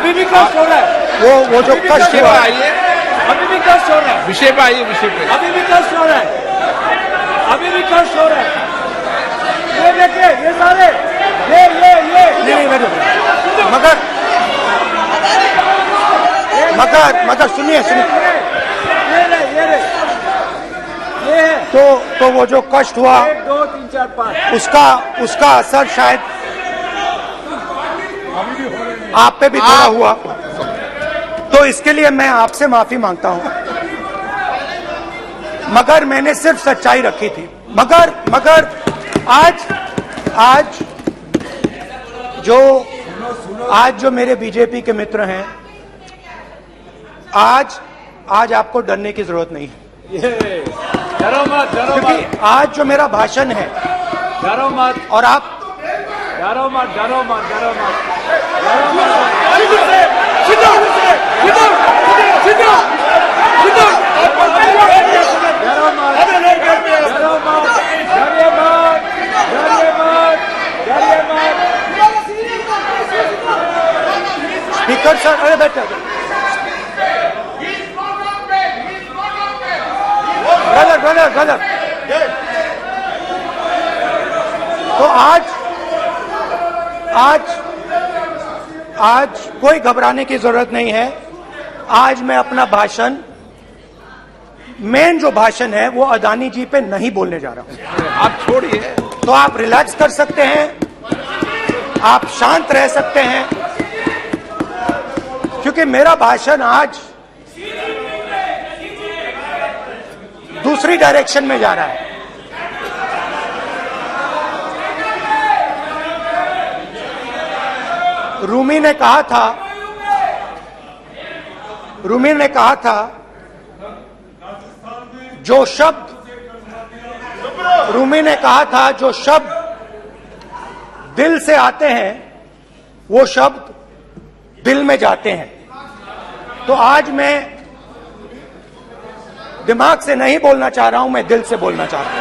अभी भी कष्ट हो रहा है, वो जो कष्ट हुआ, आइए अभी भी कष्ट हो रहा है, विषय पे आइए, विषय पे। अभी भी कष्ट हो रहा है, अभी भी कष्ट हो रहा है। ये देखिए, ये सारे नहीं मगर सुनिए तो वो जो कष्ट हुआ 1 2 3 4 5 उसका असर शायद आप पे भी थोड़ा हुआ, तो इसके लिए मैं आपसे माफी मांगता हूं। मगर मैंने सिर्फ सच्चाई रखी थी। मगर आज जो मेरे बीजेपी के मित्र हैं, आज आपको डरने की जरूरत नहीं है, डरो मत, क्योंकि आज जो मेरा भाषण है, डरो मत, और आप डरो मत, डरो मत, डरो मत, स्पीकर सर, अरे बैठे, गलत। तो आज कोई घबराने की जरूरत नहीं है। आज मैं अपना भाषण, मेन जो भाषण है, वो अदानी जी पे नहीं बोलने जा रहा हूं। आप छोड़िए, तो आप रिलैक्स कर सकते हैं, आप शांत रह सकते हैं, क्योंकि मेरा भाषण आज दूसरी डायरेक्शन में जा रहा है। रूमी ने कहा था, जो शब्द दिल से आते हैं, वो शब्द दिल में जाते हैं। तो आज मैं दिमाग से नहीं बोलना चाह रहा हूं, मैं दिल से बोलना चाह रहा हूं।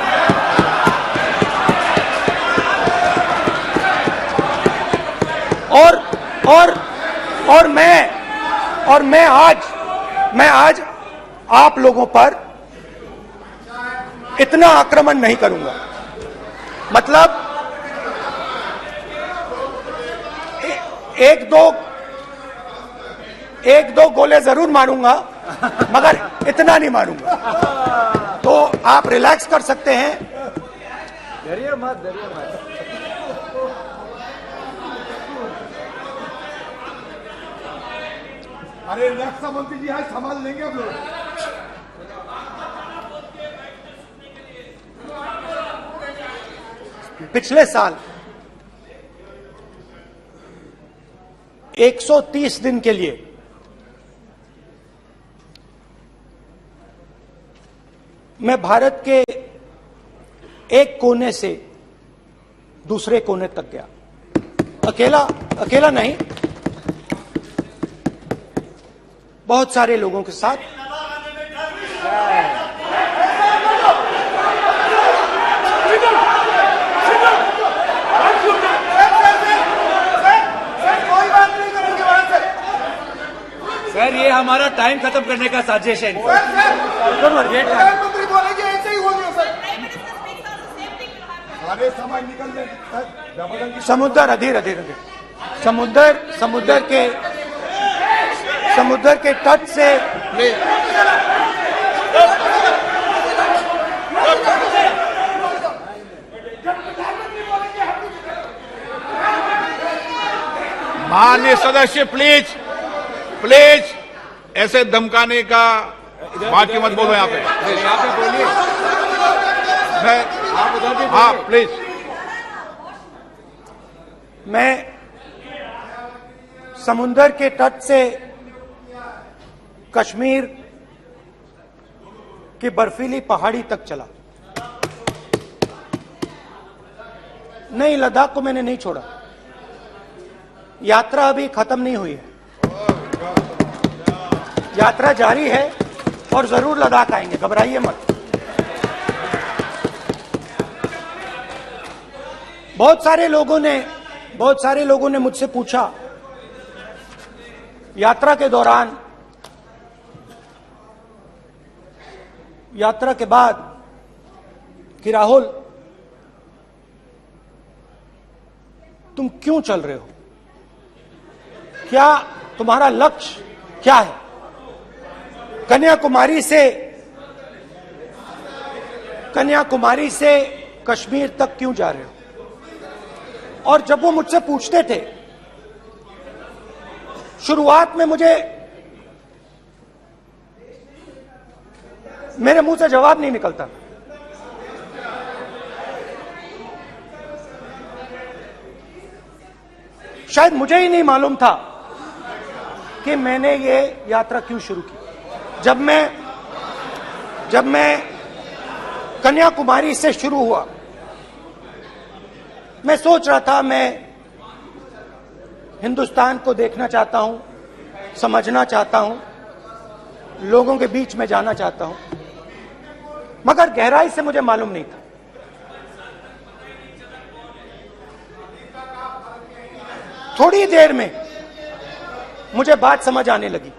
और मैं आज आप लोगों पर इतना आक्रमण नहीं करूंगा। मतलब एक दो गोले जरूर मारूंगा, मगर इतना नहीं मारूंगा। तो आप रिलैक्स कर सकते हैं। डरिए मत। अरे रक्षा मंत्री जी आज संभाल लेंगे आप लोग। पिछले साल 130 दिन के लिए मैं भारत के एक कोने से दूसरे कोने तक गया, अकेला नहीं, बहुत सारे लोगों के साथ। सर, ये हमारा टाइम खत्म करने का साजिश है। प्रधानमंत्री बोलेंगे ऐसे ही हो गया सर। सारे समय निकल जाए। समुद्र अधीर समुद्र के तट से माननीय सदस्य प्लीज ऐसे धमकाने का बात की मत बोलो यहाँ पे बोलिए। हाँ प्लीज। मैं समुद्र के तट से कश्मीर की बर्फीली पहाड़ी तक चला। नहीं, लद्दाख को मैंने नहीं छोड़ा। यात्रा अभी खत्म नहीं हुई है, यात्रा जारी है और जरूर लद्दाख आएंगे, घबराइए मत। बहुत सारे लोगों ने मुझसे पूछा यात्रा के दौरान, यात्रा के बाद कि राहुल तुम क्यों चल रहे हो, क्या तुम्हारा लक्ष्य क्या है, कन्याकुमारी से कश्मीर तक क्यों जा रहे हो। और जब वो मुझसे पूछते थे, शुरुआत में मेरे मुंह से जवाब नहीं निकलता। शायद मुझे ही नहीं मालूम था कि मैंने ये यात्रा क्यों शुरू की। जब मैं कन्याकुमारी से शुरू हुआ, मैं सोच रहा था मैं हिंदुस्तान को देखना चाहता हूं, समझना चाहता हूं, लोगों के बीच में जाना चाहता हूं, मगर गहराई से मुझे मालूम नहीं था। थोड़ी देर में मुझे बात समझ आने लगी।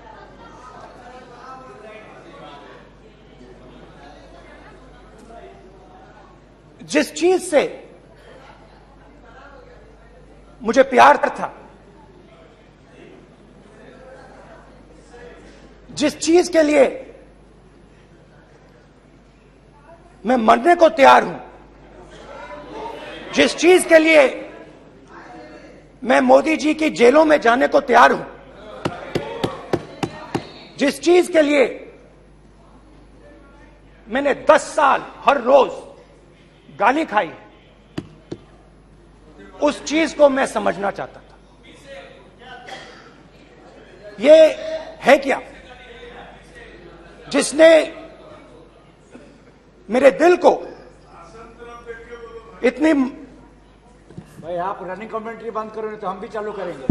जिस चीज से मुझे प्यार था, जिस चीज के लिए मैं मरने को तैयार हूं, जिस चीज के लिए मैं मोदी जी की जेलों में जाने को तैयार हूं, जिस चीज के लिए मैंने 10 साल हर रोज गाली खाई, उस चीज को मैं समझना चाहता था। ये है क्या जिसने मेरे दिल को इतनी। भाई आप रनिंग कमेंट्री बंद करो, नहीं तो हम भी चालू करेंगे।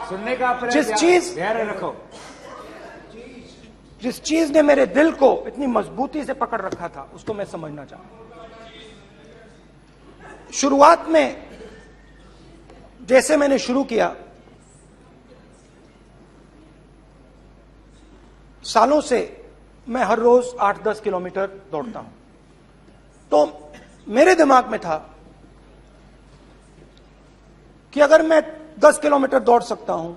सुनने का अपने धैर्य रखो। जिस चीज ने मेरे दिल को इतनी मजबूती से पकड़ रखा था, उसको मैं समझना चाहता। शुरुआत में जैसे मैंने शुरू किया, सालों से मैं हर रोज 8-10 किलोमीटर दौड़ता हूं, तो मेरे दिमाग में था कि अगर मैं 10 किलोमीटर दौड़ सकता हूं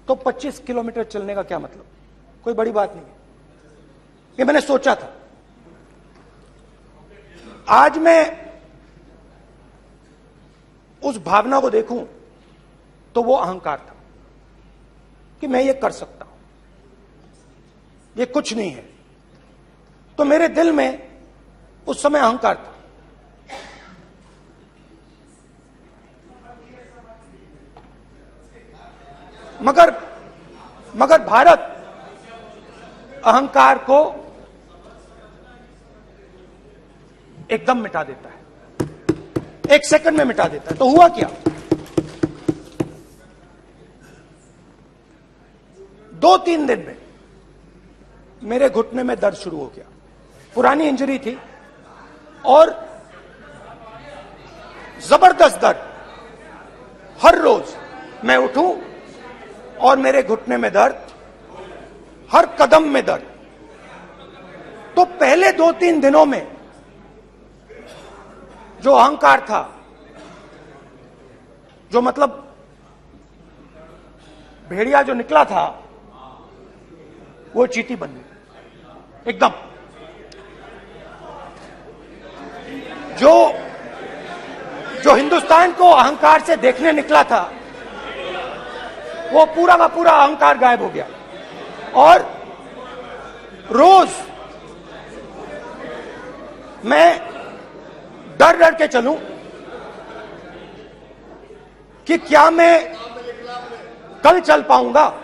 तो 25 किलोमीटर चलने का क्या मतलब, कोई बड़ी बात नहीं है। ये मैंने सोचा था। आज मैं उस भावना को देखूं तो वो अहंकार था कि मैं ये कर सकता हूं, ये कुछ नहीं है। तो मेरे दिल में उस समय अहंकार था। मगर भारत अहंकार को एकदम मिटा देता है, 1 सेकंड में मिटा देता है। तो हुआ क्या, 2-3 दिन में मेरे घुटने में दर्द शुरू हो गया। पुरानी इंजरी थी और जबरदस्त दर्द। हर रोज मैं उठूं और मेरे घुटने में दर्द, हर कदम में दर्द। तो पहले 2-3 दिनों में जो अहंकार था, जो मतलब भेड़िया जो निकला था, वो चींटी बन गई एकदम। जो हिंदुस्तान को अहंकार से देखने निकला था, वो पूरा का पूरा अहंकार गायब हो गया। और रोज मैं डर डर के चलूं कि क्या मैं कल चल पाऊंगा।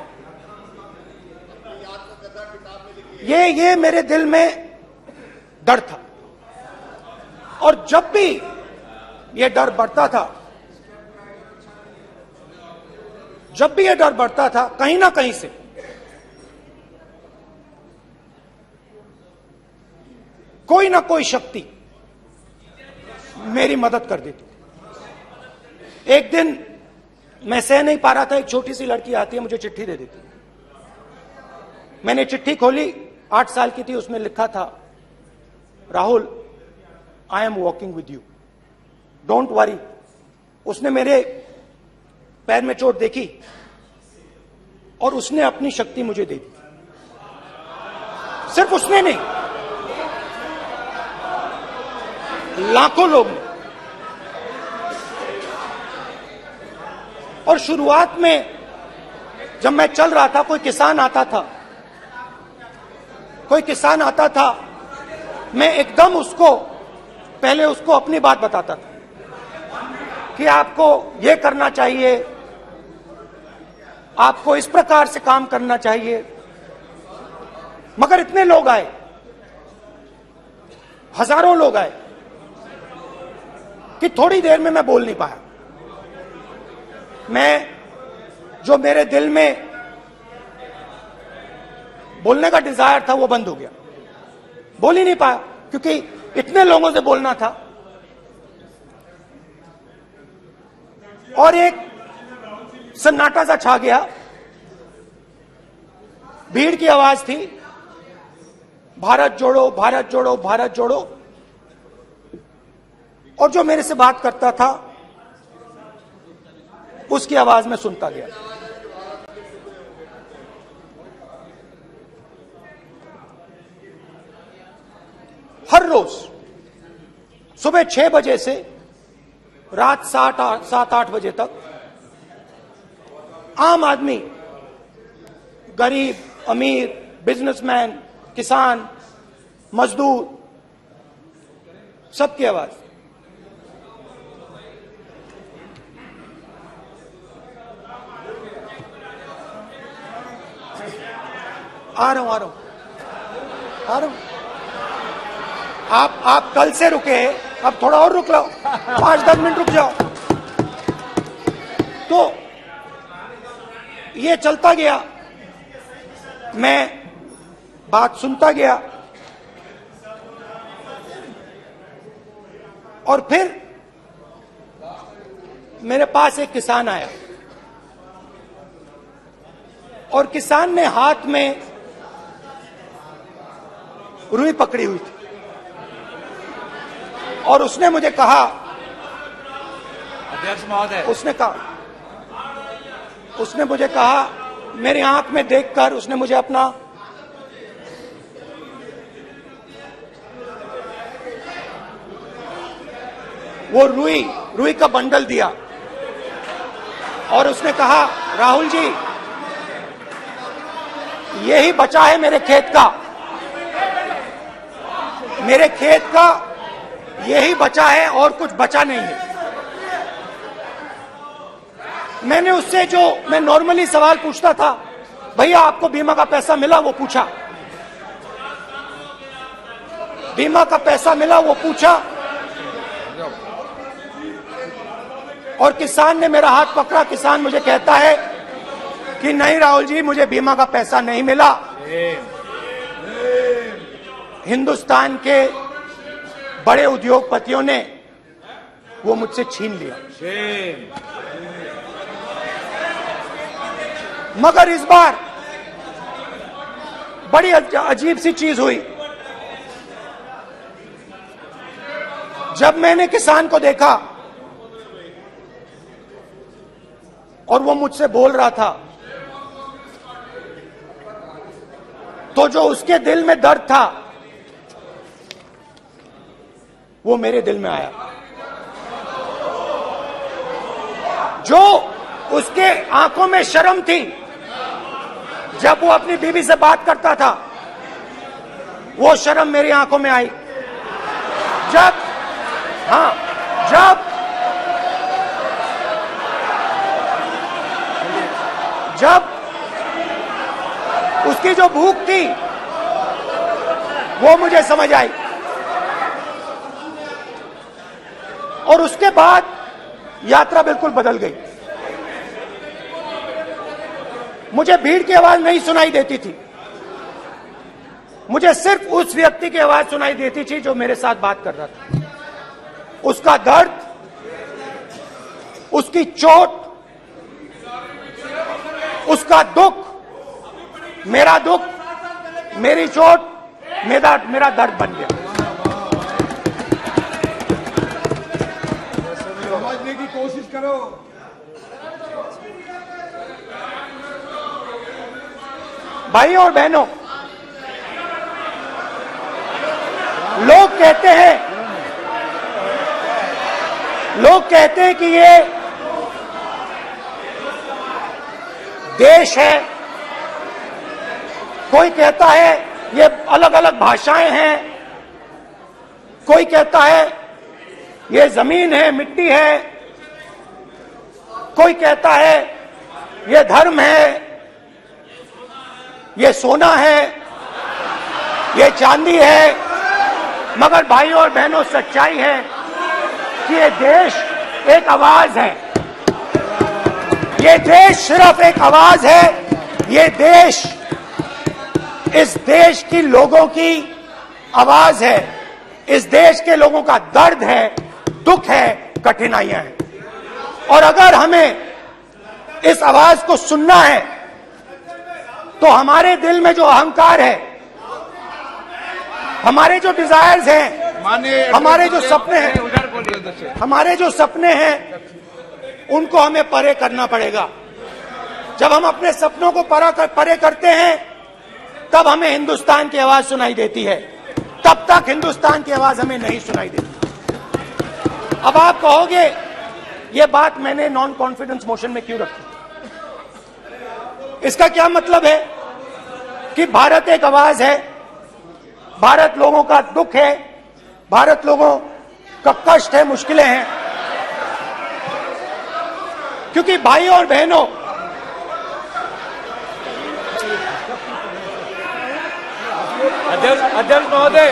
ये मेरे दिल में डर था। और जब भी ये डर बढ़ता था, कहीं ना कहीं से कोई ना कोई शक्ति मेरी मदद कर देती। एक दिन मैं सह नहीं पा रहा था, एक छोटी सी लड़की आती है, मुझे चिट्ठी दे देती। मैंने चिट्ठी खोली, 8 साल की थी, उसमें लिखा था, Rahul, I am walking with you, don't worry. उसने मेरे पैर में चोट देखी और उसने अपनी शक्ति मुझे दे दी। सिर्फ उसने नहीं, लाखों लोग ने। और शुरुआत में जब मैं चल रहा था, कोई किसान आता था, मैं एकदम पहले उसको अपनी बात बताता था कि आपको ये करना चाहिए, आपको इस प्रकार से काम करना चाहिए। मगर इतने लोग आए, हजारों लोग आए, कि थोड़ी देर में मैं बोल नहीं पाया। जो मेरे दिल में बोलने का डिजायर था, वो बंद हो गया। बोल ही नहीं पाया, क्योंकि इतने लोगों से बोलना था। और एक सन्नाटा सा छा गया, भीड़ की आवाज थी, भारत जोड़ो, भारत जोड़ो, भारत जोड़ो। और जो मेरे से बात करता था, उसकी आवाज में सुनता गया। हर रोज सुबह 6 बजे से रात 7-8 बजे तक आम आदमी, गरीब, अमीर, बिजनेसमैन, किसान, मजदूर, सबकी आवाज। आ रहा हूं। आप कल से रुके, अब थोड़ा और रुक लो, 5-10 मिनट रुक जाओ। तो ये चलता गया, मैं बात सुनता गया। और फिर मेरे पास एक किसान आया, और किसान ने हाथ में रुई पकड़ी हुई थी, और उसने मुझे कहा, अध्यक्ष महोदय, उसने मुझे कहा, मेरी आंख में देखकर उसने मुझे अपना वो रुई का बंडल दिया, और उसने कहा, राहुल जी, यही बचा है मेरे खेत का यही बचा है, और कुछ बचा नहीं है। मैंने उससे, जो मैं नॉर्मली सवाल पूछता था, भैया आपको बीमा का पैसा मिला, वो पूछा। बीमा का पैसा मिला, वो पूछा। और किसान ने मेरा हाथ पकड़ा। किसान मुझे कहता है कि नहीं राहुल जी, मुझे बीमा का पैसा नहीं मिला, हिंदुस्तान के बड़े उद्योगपतियों ने वो मुझसे छीन लिया। मगर इस बार बड़ी अजीब सी चीज हुई। जब मैंने किसान को देखा और वो मुझसे बोल रहा था, तो जो उसके दिल में दर्द था, वो मेरे दिल में आया। जो उसके आंखों में शर्म थी जब वो अपनी बीवी से बात करता था, वो शर्म मेरी आंखों में आई। जब उसकी जो भूख थी, वो मुझे समझ आई। और उसके बाद यात्रा बिल्कुल बदल गई। मुझे भीड़ की आवाज नहीं सुनाई देती थी, मुझे सिर्फ उस व्यक्ति की आवाज सुनाई देती थी जो मेरे साथ बात कर रहा था। उसका दर्द, उसकी चोट, उसका दुख, मेरा दुख, मेरी चोट, मेरा दर्द बन गया। समझने की कोशिश करो। भाई और बहनों, लोग कहते हैं कि ये देश है, कोई कहता है ये अलग अलग भाषाएं हैं, कोई कहता है ये जमीन है, मिट्टी है, कोई कहता है ये धर्म है, ये सोना है, ये चांदी है। मगर भाइयों और बहनों, सच्चाई है कि ये देश एक आवाज है, ये देश सिर्फ एक आवाज है। ये देश, इस देश की लोगों की आवाज है, इस देश के लोगों का दर्द है, दुख है, कठिनाइयां हैं। और अगर हमें इस आवाज को सुनना है तो हमारे दिल में जो अहंकार है, हमारे जो डिजायर्स हैं, हमारे जो सपने हैं, हमारे जो सपने हैं, उनको हमें परे करना पड़ेगा। जब हम अपने सपनों को परे करते हैं, तब हमें हिंदुस्तान की आवाज सुनाई देती है, तब तक हिंदुस्तान की आवाज हमें नहीं सुनाई देती। अब आप कहोगे ये बात मैंने नॉन कॉन्फिडेंस मोशन में क्यों रखी? इसका क्या मतलब है कि भारत एक आवाज है, भारत लोगों का दुख है, भारत लोगों का कष्ट है, मुश्किलें हैं। क्योंकि भाइयों और बहनों, अध्यक्ष महोदय,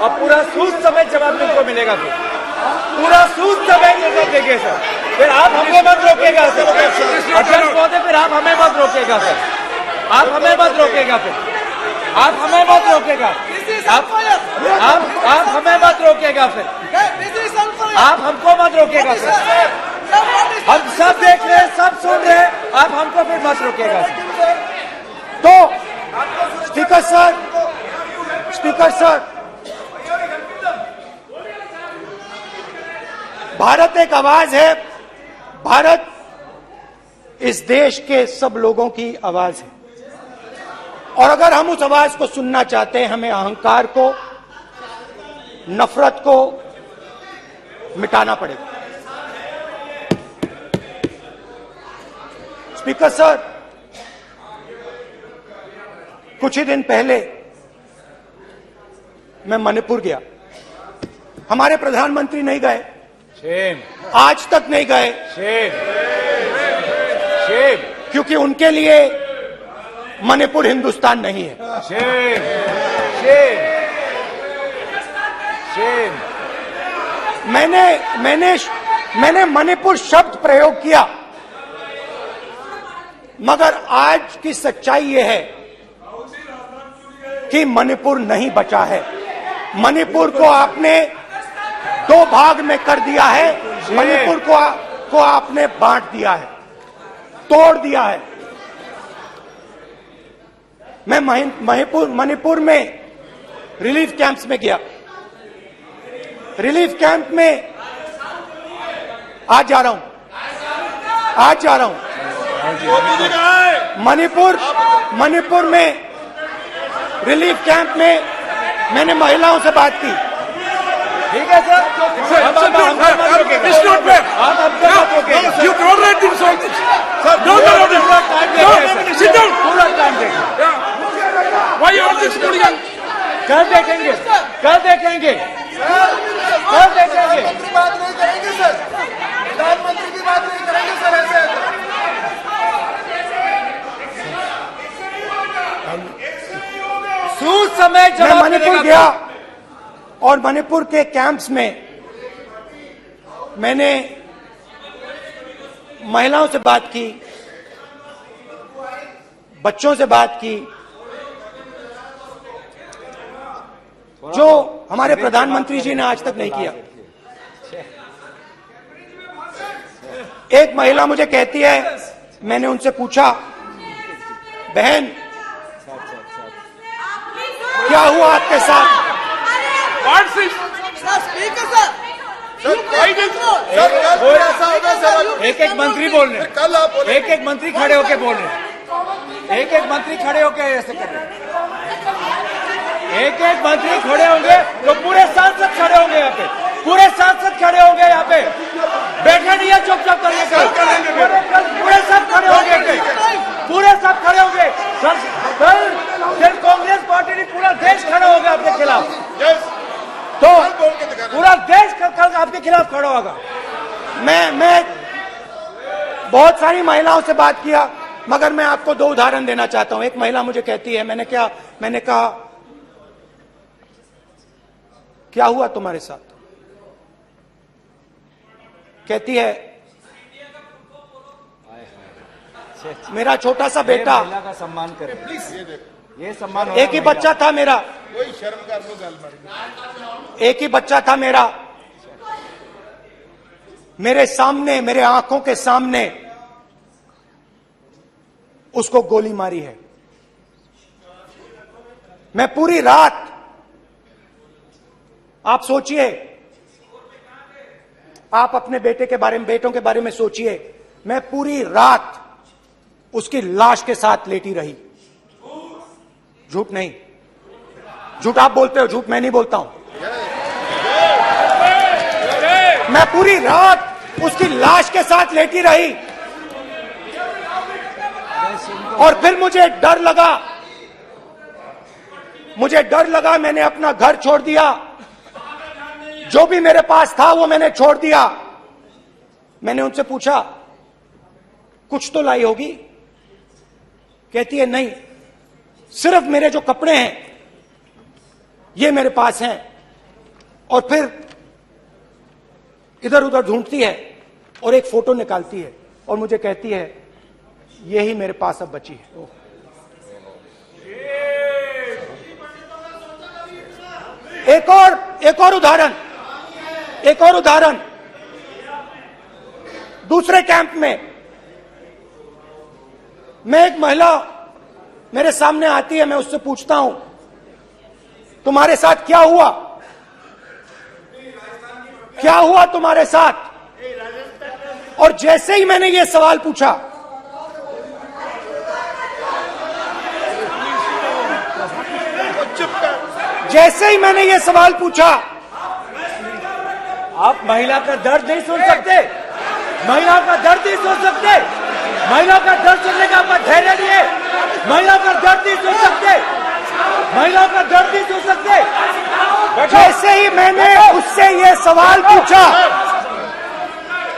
अब पूरा सूद समेत जवाब तुमको मिलेगा, फिर पूरा सूद समेत जवाब देंगे सर। फिर आप हमको मत रोकेगा सर। अध्यक्ष महोदय, फिर आप हमें मत रोकेगा सर, आप हमें मत रोकेगा, फिर आप हमें मत रोकेगा, आप हमें मत रोकेगा, फिर आप हमको मत रोकेगा सर। हम सब देख रहे हैं, सब सुन रहे हैं, आप हमको फिर मत रोकेगा सर। तो स्पीकर सर, भारत एक आवाज है, भारत इस देश के सब लोगों की आवाज है। और अगर हम उस आवाज को सुनना चाहते हैं, हमें अहंकार को, नफरत को मिटाना पड़ेगा। स्पीकर सर, कुछ ही दिन पहले मैं मणिपुर गया, हमारे प्रधानमंत्री नहीं गए, आज तक नहीं गए, क्योंकि उनके लिए मणिपुर हिंदुस्तान नहीं है। मैंने मणिपुर शब्द प्रयोग किया, मगर आज की सच्चाई यह है कि मणिपुर नहीं बचा है। मणिपुर को आपने दो भाग में कर दिया है, मणिपुर को आपने बांट दिया है, तोड़ दिया है। मैं मणिपुर में रिलीफ कैंप्स में गया, रिलीफ कैंप में आज जा रहा हूं। मणिपुर में रिलीफ कैंप में मैंने महिलाओं से बात की। ठीक है सर, कल देखेंगे। बात नहीं करेंगे सर, प्रधानमंत्री की बात नहीं करेंगे सर। ऐसे सूद समय मैं मणिपुर गया और मणिपुर के कैंप्स में मैंने महिलाओं से बात की, बच्चों से बात की, जो हमारे प्रधानमंत्री जी ने आज तक नहीं किया। एक महिला मुझे कहती है, मैंने उनसे पूछा बहन, क्या हुआ आपके साथ? एक एक मंत्री बोल रहे हैं, कल आप बोले एक एक मंत्री खड़े होके बोल रहे हैं, एक एक मंत्री खड़े होके ऐसे कर रहे हैं, एक एक मंत्री खड़े होंगे तो पूरे सांसद खड़े होंगे यहाँ पे, पूरे सांसद खड़े होंगे यहाँ पे, बैठे नहीं है चुपचाप करिए, पूरे सब खड़े होंगे, पूरे सब खड़े होंगे। कल कांग्रेस पार्टी ने पूरा देश खड़ा होगा आपके खिलाफ, तो पूरा देश कल आपके खिलाफ खड़ा होगा। मैं बहुत सारी महिलाओं से बात किया, मगर मैं आपको दो उदाहरण देना चाहता हूं। एक महिला मुझे कहती है, मैंने कहा क्या हुआ तुम्हारे साथ? कहती है मेरा छोटा सा बेटा, महिला का सम्मान करें प्लीज, ये सम्मान, एक ही बच्चा था मेरा, कोई शर्म कर लो गल मारी, एक ही बच्चा था मेरा, मेरे सामने, मेरे आंखों के सामने उसको गोली मारी है। मैं पूरी रात, आप सोचिए, आप अपने बेटे के बारे में, बेटों के बारे में सोचिए, मैं पूरी रात उसकी लाश के साथ लेटी रही। झूठ नहीं, झूठ आप बोलते हो, झूठ मैं नहीं बोलता हूं। मैं पूरी रात उसकी लाश के साथ लेटी रही और फिर मुझे डर लगा, मैंने अपना घर छोड़ दिया, जो भी मेरे पास था वो मैंने छोड़ दिया। मैंने उनसे पूछा कुछ तो लाई होगी? कहती है नहीं, सिर्फ मेरे जो कपड़े हैं ये मेरे पास हैं। और फिर इधर उधर ढूंढती है और एक फोटो निकालती है और मुझे कहती है यही मेरे पास अब बची है। एक और उदाहरण, दूसरे कैंप में मैं, एक महिला मेरे सामने आती है, मैं उससे पूछता हूं तुम्हारे साथ क्या हुआ? क्या हुआ तुम्हारे साथ? और जैसे ही मैंने ये सवाल पूछा, जैसे ही मैंने ये सवाल पूछा, आप महिला का दर्द नहीं सुन सकते, महिला का दर्द नहीं सुन सकते, महिला का दर्द सुनने का आपका धैर्य नहीं है, महिला का दर्द नहीं सुन सकते, महिला का दर्द नहीं सुन सकते। जैसे ही मैंने उससे ये सवाल पूछा,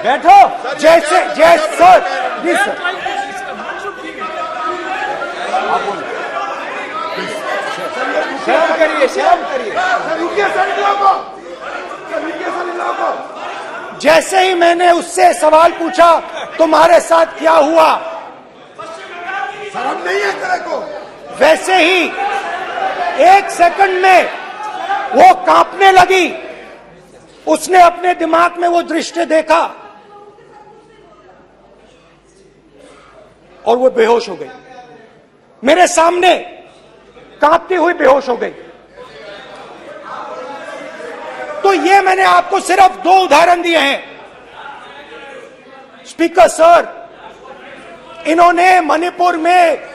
बैठो, जैसे सर, प्लीज सर, शर्म करिए, शर्म करिए। जैसे ही मैंने उससे सवाल पूछा तुम्हारे साथ क्या हुआ, शर्म नहीं है तेरे को? वैसे ही एक सेकंड में वो कांपने लगी। उसने अपने दिमाग में वो दृश्य देखा और वो बेहोश हो गई। मेरे सामने कांपती हुई बेहोश हो गई। तो ये मैंने आपको सिर्फ दो उदाहरण दिए हैं। स्पीकर सर, इन्होंने मणिपुर में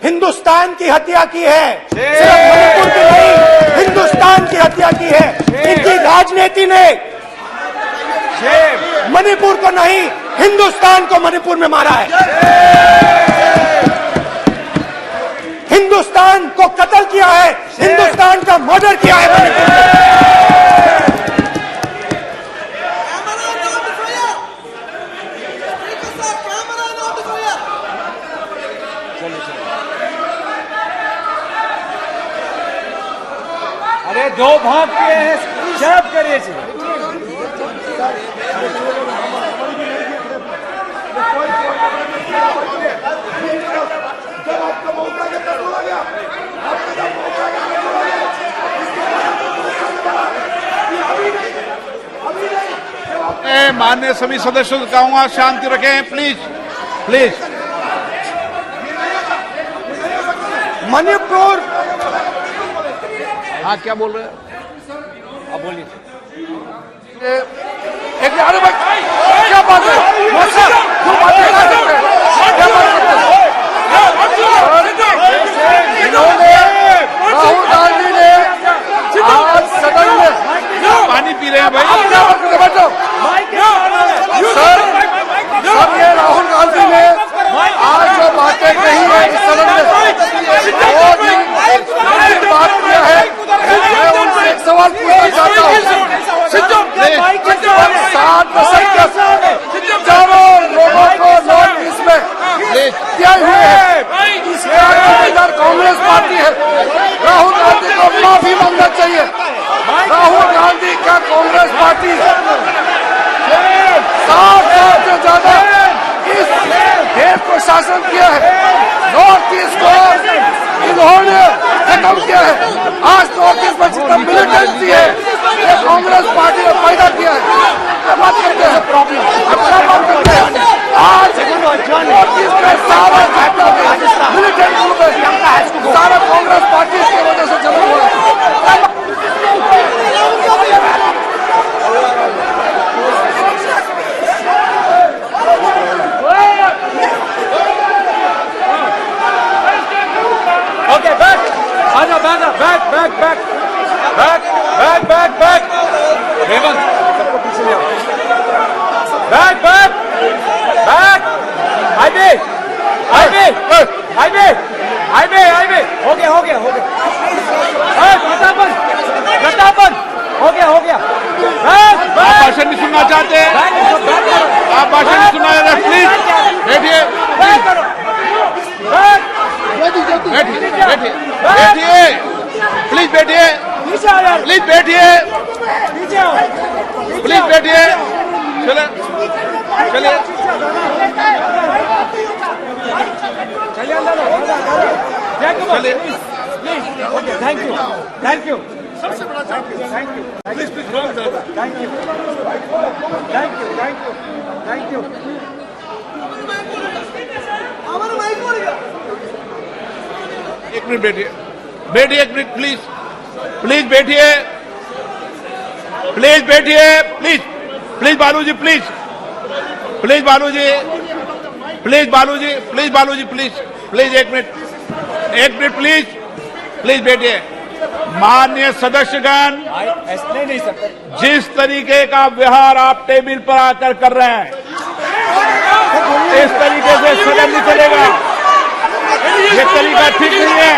हिंदुस्तान की हत्या की है, सिर्फ मणिपुर की नहीं, हिंदुस्तान की हत्या की है। इनकी राजनीति ने मणिपुर को नहीं, हिंदुस्तान को मणिपुर में मारा है। हिंदुस्तान को कत्ल किया है, हिंदुस्तान का मर्डर किया है मणिपुर में। अरे दो भाग किए हैं, शर्म करिए। माननीय सभी सदस्यों को कहूंगा शांति रखें, प्लीज प्लीज। मणिपुर, हाँ क्या बोल रहे हैं? अब बोलिए। एक अरे भाई क्या बात है, क्या बात है? इन्होंने राहुल गांधी ने आज सदन में पानी पी रहे हैं भाई। सर, सब ये राहुल गांधी ने आज जो बातें कही है इस सदन में, बहुत ही बात किया है। मैं उनसे एक सवाल पूछना चाहता हूँ। 60 दशक तक चारों लोगों को नॉर्थ ईस्ट में दिया हुए है, इसके अंदर कांग्रेस पार्टी है। राहुल गांधी को माफी मांगना चाहिए। राहुल गांधी का कांग्रेस पार्टी 60 साल से ज्यादा इस देश को शासन किया है। नॉर्थ ईस्ट को इन्होंने खत्म किया है। आज नॉर्थ ईस्ट में जितना मिलिटेंसी है ये कांग्रेस पार्टी ने पैदा किया है। बात करते हैं प्रॉब्लम, अपना बात करते हैं। आज नॉर्थ ईस्ट में सारा मिलिटेंट ग्रुप है, सारा कांग्रेस पार्टी की वजह से चला हुआ है। ओके बैक, आजा back back back back back back back back, Hemant सबको पीछे ले आओ। Back back back, highway highway highway highway highway, हो गया हो गया हो गया। प्रतापन प्रतापन, हो गया हो गया। बैक आप बैक, भाषण नहीं सुनना चाहते हैं? आप भाषण नहीं सुनना चाहते? प्लीज बैठिए, बैक करो, बैक, बैठिए बैठिए बैठिए, प्लीज बैठिए, नीचे आ यार, प्लीज बैठिए, नीचे आओ, प्लीज बैठिए। चले चलिए, चलिए अंदर लो, जय कुमार, चलिए। Please, okay, thank you thank you, सबसे बड़ा thank you thank you thank you thank you thank you. एक मिनट बैठिए, बैठिए एक मिनट प्लीज, प्लीज बैठिए, प्लीज बैठिए, please please Baluji, please please Baluji, please Baluji, please Baluji, please please एक मिनट प्लीज, प्लीज बैठिए। माननीय सदस्यगण, ऐसे नहीं सकते, जिस तरीके का व्यवहार आप टेबल पर आकर कर रहे हैं, इस तरीके से सदन नहीं चलेगा। ये तरीका ठीक नहीं है।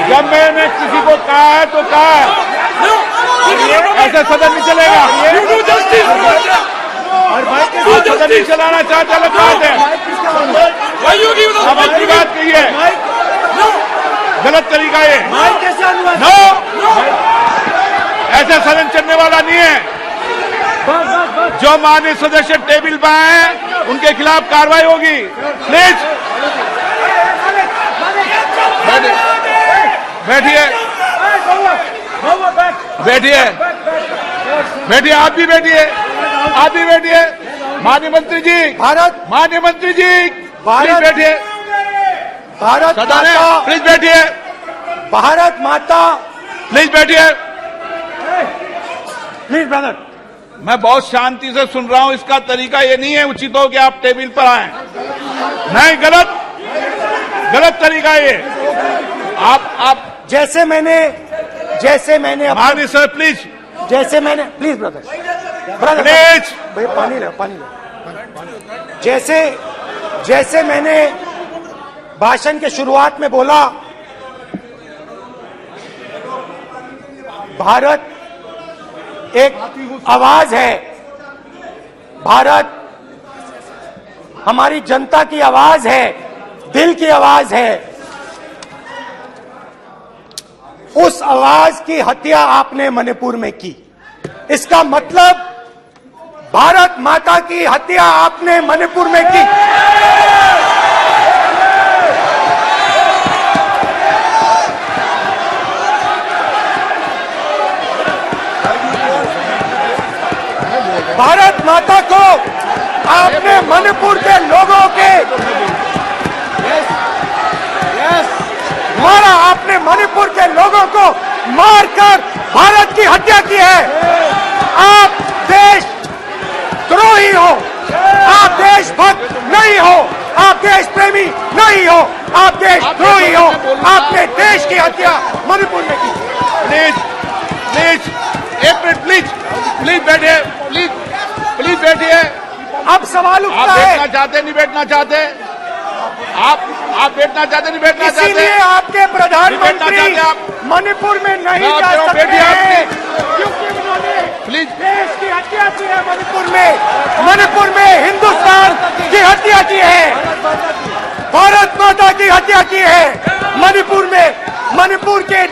जब मैंने किसी को कहा है तो कहा है, ऐसे सदन नहीं चलेगा। और माइक के आप सदन नहीं चलाना चाहते, अलग बात है। अब अपनी बात कहिए, गलत तरीका ये, माइक कैसे अनुवाद, नो, ऐसे सदन चलने वाला नहीं है। बस बस बस, जो माननीय सदस्य टेबल पर आए उनके खिलाफ कार्रवाई होगी। प्लीज बैठिए, बैठिए, बैठिए, आप भी बैठिए, आप भी बैठिए। माननीय मंत्री जी, माननीय मंत्री जी, प्लीज बैठिए। भारत सदन है, माता, प्लीज बैठिए, भारत माता, प्लीज बैठिए। प्लीज ब्रदर, मैं बहुत शांति से सुन रहा हूं। इसका तरीका ये नहीं है उचित हो कि आप टेबल पर आए, नहीं, गलत तरीका ये। आप जैसे मैंने माननीय sir, please please brother please, भैया पानी लो। जैसे मैंने भाषण के शुरुआत में बोला, भारत एक आवाज है, भारत हमारी जनता की आवाज है, दिल की आवाज है। उस आवाज की हत्या आपने मणिपुर में की। इसका मतलब भारत माता की हत्या आपने मणिपुर में की। भारत माता को आपने मणिपुर के लोगों के मारा आपने मणिपुर के लोगों को मारकर भारत की हत्या की है। आप देश द्रोही हो, आप देशभक्त नहीं हो, आप देश प्रेमी नहीं हो, आप देश द्रोही हो। आपने देश की हत्या मणिपुर में की। प्लीज प्लीज एक मिनट प्लीज प्लीज बैठिए प्लीज प्लीज बैठिए। अब सवाल आप उठता बैठना है, चाहते नहीं बैठना चाहते? आप बैठना चाहते नहीं बैठना चाहते? इसीलिए आपके बैठना प्रधानमंत्री चाहते आप? मणिपुर में नहीं मैं जा आप सकते बैठिए आप हैं क्योंकि उन्होंने प्लीज देश की हत्या की है। मणिपुर में हिंदुस्तान की हत्या की है, भारत माता की हत्या की है। मणिपुर में, मणिपुर के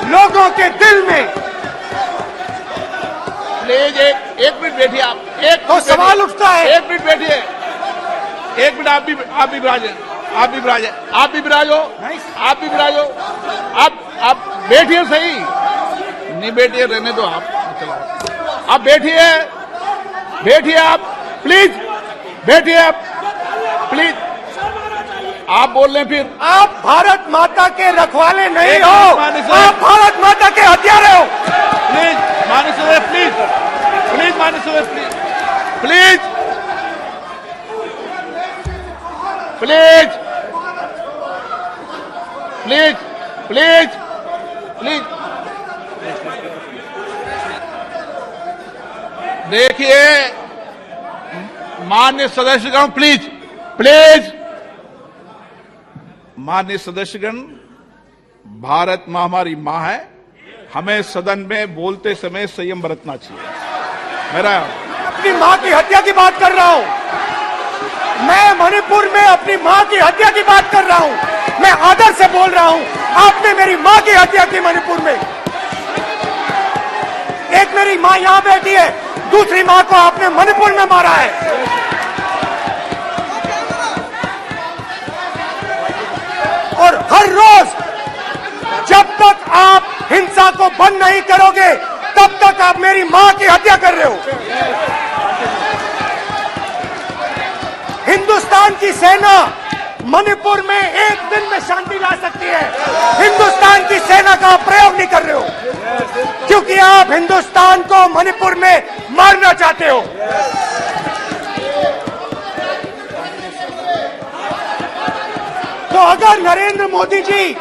लोगों के दिल में। प्लीज एक मिनट बैठिए आप। एक तो मिनट सवाल बैठिए। उठता है, एक मिनट बैठिए। एक मिनट आप भी विराजे, आप भी विराजे, आप भी विराजो, आप भी विराजो। आप बैठिए सही, नहीं बैठिए रहने दो आप। चलो आप बैठिए, बैठिए आप प्लीज, बैठिए आप प्लीज। आप बोल रहे हैं फिर आप भारत माता के रखवाले नहीं एक हो, मिनट माननीय सर। आप भारत माता के हत्यारे हो। प्लीज माननीय सदस्य प्लीज, प्लीज माननीय सदस्य please, please please please please please. देखिए माननीय सदस्यगण प्लीज प्लीज। माननीय सदस्यगण, भारत मां हमारी मां है, हमें सदन में बोलते समय संयम बरतना चाहिए। मेरा अपनी माँ की हत्या की बात कर रहा हूँ मैं, मणिपुर में अपनी माँ की हत्या की बात कर रहा हूँ मैं, आदर से बोल रहा हूँ। आपने मेरी माँ की हत्या की मणिपुर में। एक मेरी माँ यहाँ बैठी है, दूसरी माँ को आपने मणिपुर में मारा है। और हर रोज जब तक आप हिंसा को बंद नहीं करोगे तब तक आप मेरी माँ की हत्या कर रहे हो। हिंदुस्तान की सेना मणिपुर में एक दिन में शांति ला सकती है। हिंदुस्तान की सेना का आप प्रयोग नहीं कर रहे हो क्योंकि आप हिंदुस्तान को मणिपुर में मारना चाहते हो। तो अगर नरेंद्र मोदी जी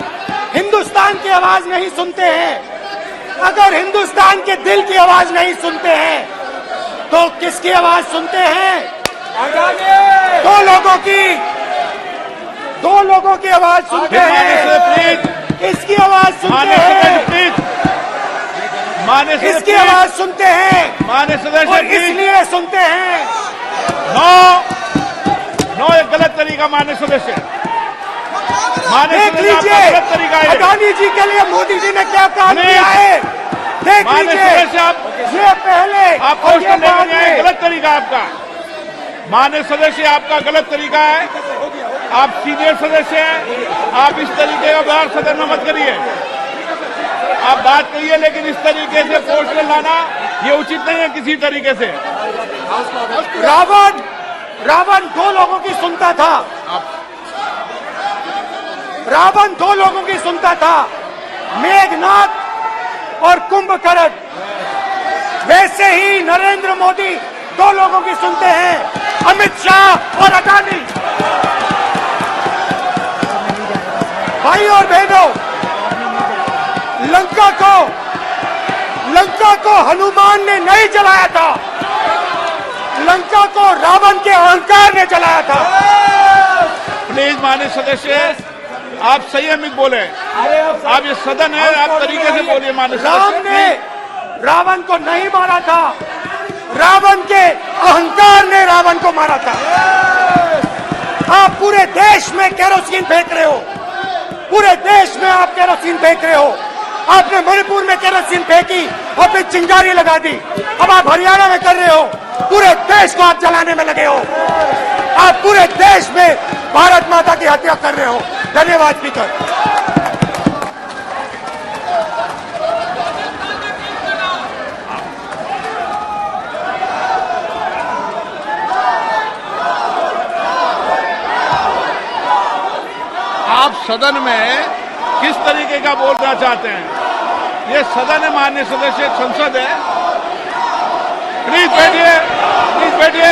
हिंदुस्तान की आवाज नहीं सुनते हैं, अगर हिंदुस्तान के दिल की आवाज नहीं सुनते हैं, तो किसकी आवाज सुनते हैं? दो लोगों की आवाज सुनते हैं। प्लीज किसकी आवाज सुनते माननीय हैं? सदस्य प्लीज, माननीय सदस्य किसकी प्लीज, आवाज सुनते हैं? माननीय सदस्य और प्लीज। इसलिए सुनते हैं। नो एक गलत तरीका माननीय सदस्य, माननीय देख सदस्य आपका लीजिए गलत तरीका है। अडानी जी के लिए मोदी जी ने क्या काम नहीं। किया है। देख माननीय लीजिए, सदस्य आप ये पहले आप और ये क्वेश्चन लेकर बाद नहीं आए, में। गलत तरीका आपका। माननीय सदस्य आपका गलत तरीका है, आप सीनियर सदस्य हैं, आप इस तरीके का व्यवहार सदन में मत करिए। आप बात करिए लेकिन इस तरीके से पोस्टर लाना ये उचित नहीं है किसी तरीके से। रावण दो लोगों की सुनता था, रावण दो लोगों की सुनता था, मेघनाथ और कुंभकर्ण। वैसे ही नरेंद्र मोदी दो लोगों की सुनते हैं, अमित शाह और अडानी। भाई और बहनों, लंका को हनुमान ने नहीं जलाया था, लंका को रावण के अहंकार ने जलाया था। प्लीज माननीय सदस्य आप संयमित बोले, आप ये सदन है, आप तरीके से बोलिए। माननीय राम सदस्य ने रावण को नहीं मारा था, रावण के अहंकार ने रावण को मारा था। आप पूरे देश में केरोसिन फेंक रहे हो, पूरे देश में आप केरोसिन फेंक रहे हो। आपने मणिपुर में केरोसिन फेंकी और फिर चिंगारी लगा दी। अब आप हरियाणा में कर रहे हो, पूरे देश को आप जलाने में लगे हो। आप पूरे देश में भारत माता की हत्या कर रहे हो। धन्यवाद स्पीकर। आप सदन में किस तरीके का बोलना चाहते हैं। ये सदन है, माननीय सदस्य, संसद है। प्लीज बैठिए, प्लीज बैठिए।